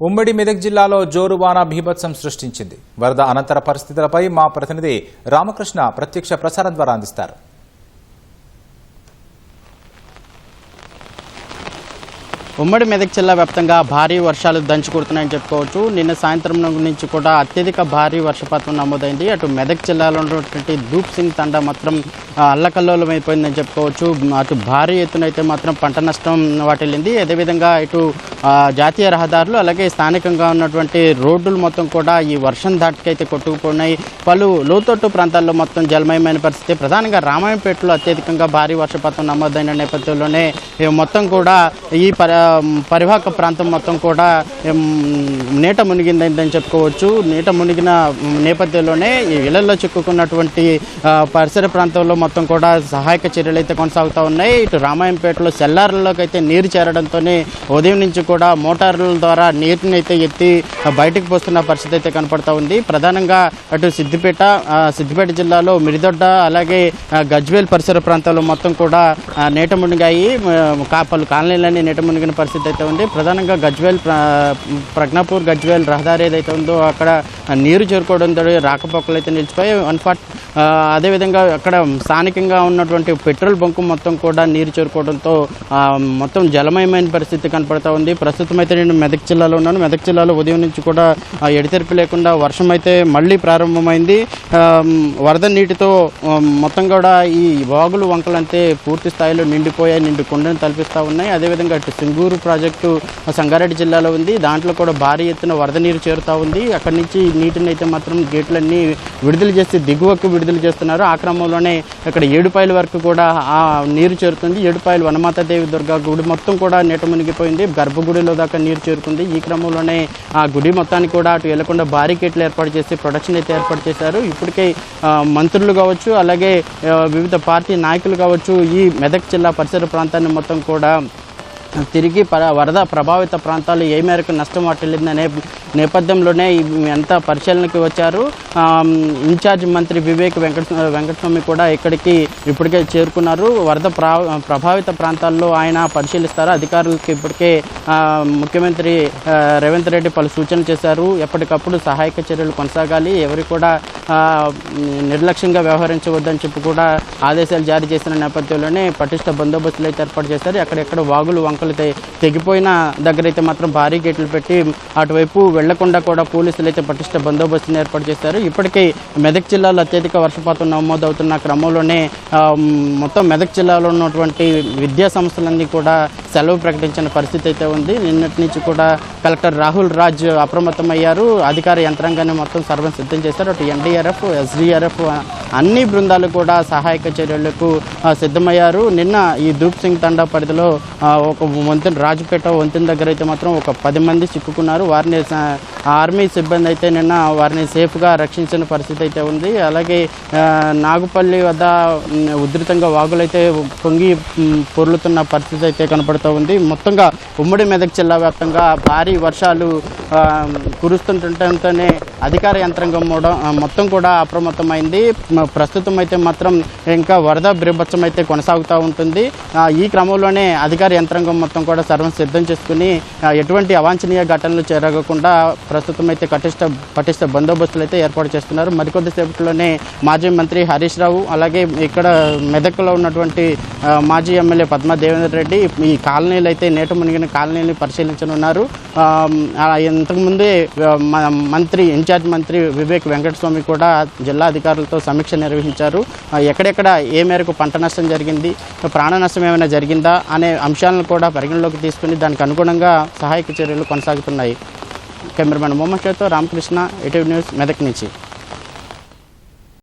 ఉమ్మడి మెదక్ జిల్లాలో జోరువాన బీభత్సం సృష్టించింది. వరద అనంతర పరిస్థితులపై మా ప్రతినిధి రామకృష్ణ ప్రత్యక్ష ప్రసారం ద్వారా అందిస్తారు. ఉమ్మడి మెదక్ జిల్లా వ్యాప్తంగా భారీ వర్షాలు దంచుకొడుతున్నాయని చెప్పుకోవచ్చు. నిన్న సాయంత్రం నుంచి కూడా అత్యధిక భారీ వర్షపాతం నమోదైంది. అటు మెదక్ జిల్లాలో ఉన్నటువంటి ధూప్ సింగ్ తండా మాత్రం అల్లకల్లోలం అయిపోయిందని చెప్పుకోవచ్చు. అటు భారీ ఎత్తున అయితే మాత్రం పంట నష్టం వాటిల్లింది. అదేవిధంగా ఇటు జాతీయ రహదారులు అలాగే స్థానికంగా ఉన్నటువంటి రోడ్లు మొత్తం కూడా ఈ వర్షం ధాటికైతే కొట్టుకుపోయినాయి. పలు లోతట్టు ప్రాంతాల్లో మొత్తం జలమయమైన పరిస్థితి. ప్రధానంగా రామాయంపేటలో అత్యధికంగా భారీ వర్షపాతం నమోదైన నేపథ్యంలోనే మొత్తం కూడా ఈ పరివాహక ప్రాంతం మొత్తం కూడా నీట మునిగిందని చెప్పుకోవచ్చు. నీట మునిగిన నేపథ్యంలోనే ఈ ఇళ్లలో చిక్కుకున్నటువంటి పరిసర ప్రాంతంలో మొత్తం కూడా సహాయక చర్యలు అయితే కొనసాగుతూ ఉన్నాయి. ఇటు రామాయంపేటలో సెల్లార్లలోకి అయితే నీరు చేరడంతోనే ఉదయం నుంచి కూడా మోటార్ల ద్వారా నీటిని అయితే ఎత్తి బయటకు పోస్తున్న పరిస్థితి అయితే కనపడతా ఉంది. ప్రధానంగా అటు సిద్దిపేట జిల్లాలో మిరిదొడ్డ అలాగే గజ్వేల్ పరిసర ప్రాంతాల్లో మొత్తం కూడా నీట మునిగాయి. పలు కాలనీలన్నీ నీట మునిగిన పరిస్థితి అయితే ఉంది. ప్రధానంగా గజ్వేల్ ప్రజ్ఞాపూర్ గజ్వేల్ రహదారి ఏదైతే ఉందో అక్కడ నీరు చేరుకోవడంతో రాకపోకలు అయితే నిలిచిపోయాయి. అదేవిధంగా అక్కడ స్థానికంగా ఉన్నటువంటి పెట్రోల్ బంకు మొత్తం కూడా నీరు చేరుకోవడంతో మొత్తం జలమయమైన పరిస్థితి కనపడతా ఉంది. ప్రస్తుతం అయితే నేను మెదక్ జిల్లాలో ఉన్నాను. మెదక్ జిల్లాలో ఉదయం నుంచి కూడా ఎడతెరిపి లేకుండా వర్షం అయితే మళ్ళీ ప్రారంభమైంది. వరద నీటితో మొత్తం కూడా ఈ వాగులు వంకలంతే పూర్తి స్థాయిలో నిండిపోయాయి, నిండుకుండను తలపిస్తూ ఉన్నాయి. అదేవిధంగా అటు సింగూరు ప్రాజెక్టు సంగారెడ్డి జిల్లాలో ఉంది. దాంట్లో కూడా భారీ ఎత్తున వరద నీరు చేరుతూ ఉంది. అక్కడి నుంచి నీటిని అయితే మాత్రం గేట్లన్నీ విడుదల చేసి దిగువకు విడుదల చేస్తున్నారు. ఆ క్రమంలోనే ఇక్కడ ఏడుపాయల వరకు కూడా ఆ నీరు చేరుతుంది. ఏడుపాయలు వనమాతాదేవి దుర్గా గుడి మొత్తం కూడా నీట మునిగిపోయింది. గర్భగుడిలో దాకా నీరు చేరుకుంది. ఈ క్రమంలోనే ఆ గుడి మొత్తానికి కూడా అటు వెళ్లకుండా బారికేట్లు ఏర్పాటు చేసి ప్రొటెక్షన్ అయితే ఏర్పాటు చేశారు. ఇప్పటికే మంత్రులు కావచ్చు అలాగే వివిధ పార్టీ నాయకులు కావచ్చు ఈ మెదక్ జిల్లా పరిసర ప్రాంతాన్ని మొత్తం కూడా తిరిగి వరద ప్రభావిత ప్రాంతాలు ఏ మేరకు నష్టం వాటిల్లిందనే నేపథ్యంలోనే ఎంత పరిశీలనకి వచ్చారు. ఇన్ఛార్జ్ మంత్రి వివేక్ వెంకటస్వామి కూడా ఇక్కడికి ఇప్పటికే చేరుకున్నారు. వరద ప్రభావిత ప్రాంతాల్లో ఆయన పరిశీలిస్తారు. అధికారులకు ఇప్పటికే ముఖ్యమంత్రి రేవంత్ రెడ్డి పలు సూచనలు చేశారు. ఎప్పటికప్పుడు సహాయక చర్యలు కొనసాగాలి, ఎవరు కూడా నిర్లక్ష్యంగా వ్యవహరించవద్దని చెప్పి కూడా ఆదేశాలు జారీ చేసిన నేపథ్యంలోనే పటిష్ట బందోబస్తులు అయితే ఏర్పాటు చేశారు. ఎక్కడెక్కడ వాగులు వంకలు తెగిపోయిన దగ్గర అయితే మాత్రం భారీ గేట్లు పెట్టి అటువైపు వెళ్లకుండా కూడా పోలీసులు అయితే పటిష్ట బందోబస్తుని ఏర్పాటు చేశారు. ఇప్పటికే మెదక్ జిల్లాలో అత్యధిక వర్షపాతం నమోదవుతున్న క్రమంలోనే మొత్తం మెదక్ జిల్లాలో ఉన్నటువంటి విద్యా సంస్థలన్నీ కూడా సెలవు ప్రకటించిన పరిస్థితి అయితే ఉంది. నిన్నటి నుంచి కూడా కలెక్టర్ రాహుల్ రాజ్ అప్రమత్తమయ్యారు. అధికార యంత్రాంగాన్ని మొత్తం సర్వం సిద్ధం చేశారు. అటు ఎన్డీఆర్ఎఫ్, ఎస్డీఆర్ఎఫ్ అన్ని బృందాలు కూడా సహాయక చర్యలకు సిద్ధమయ్యారు. నిన్న ఈ ధూప్ సింగ్ తండా పరిధిలో ఒక వంతెన రాజపేట వంతెన దగ్గర అయితే మాత్రం ఒక 10 మంది చిక్కుకున్నారు. వారిని ఆర్మీ సిబ్బంది అయితే నిన్న వారిని సేఫ్గా రక్షించిన పరిస్థితి అయితే ఉంది. అలాగే నాగుపల్లి వద్ద ఉధృతంగా వాగులైతే పొంగి పొర్లుతున్న పరిస్థితి అయితే కనపడుతూ ఉంది. మొత్తంగా ఉమ్మడి మెదక్ జిల్లా వ్యాప్తంగా భారీ వర్షాలు కురుస్తుండటంతోనే అధికార యంత్రాంగం మొత్తం కూడా అప్రమత్తమైంది. ప్రస్తుతం అయితే మాత్రం ఇంకా వరద బీభత్సం అయితే కొనసాగుతూ ఉంటుంది. ఈ క్రమంలోనే అధికార యంత్రాంగం మొత్తం కూడా సర్వం సిద్ధం చేసుకుని ఎటువంటి అవాంఛనీయ ఘటనలు జరగకుండా ప్రస్తుతం అయితే పటిష్ట బందోబస్తులు అయితే ఏర్పాటు చేస్తున్నారు. మరికొద్దిసేపట్లోనే మాజీ మంత్రి హరీష్ రావు అలాగే ఇక్కడ మెదక్లో ఉన్నటువంటి మాజీ ఎమ్మెల్యే పద్మా దేవేందర్ రెడ్డి ఈ కాలనీలు అయితే నీట మునిగిన కాలనీని పరిశీలించనున్నారు. ఇంతకుముందే ఇన్ఛార్జ్ మంత్రి వివేక్ వెంకటస్వామి కూడా జిల్లా అధికారులతో సమీక్ష నిర్వహించారు. ఎక్కడెక్కడ ఏ మేరకు పంట నష్టం జరిగింది, ప్రాణ నష్టం ఏమైనా జరిగిందా అనే అంశాలను కూడా పరిగణలోకి తీసుకుని దానికి అనుగుణంగా సహాయక చర్యలు కొనసాగుతున్నాయి. కెమెరామెన్ మొహమ్మద్ షాతో రామకృష్ణ, ఈటీవీ న్యూస్, మెదక్ నుంచి.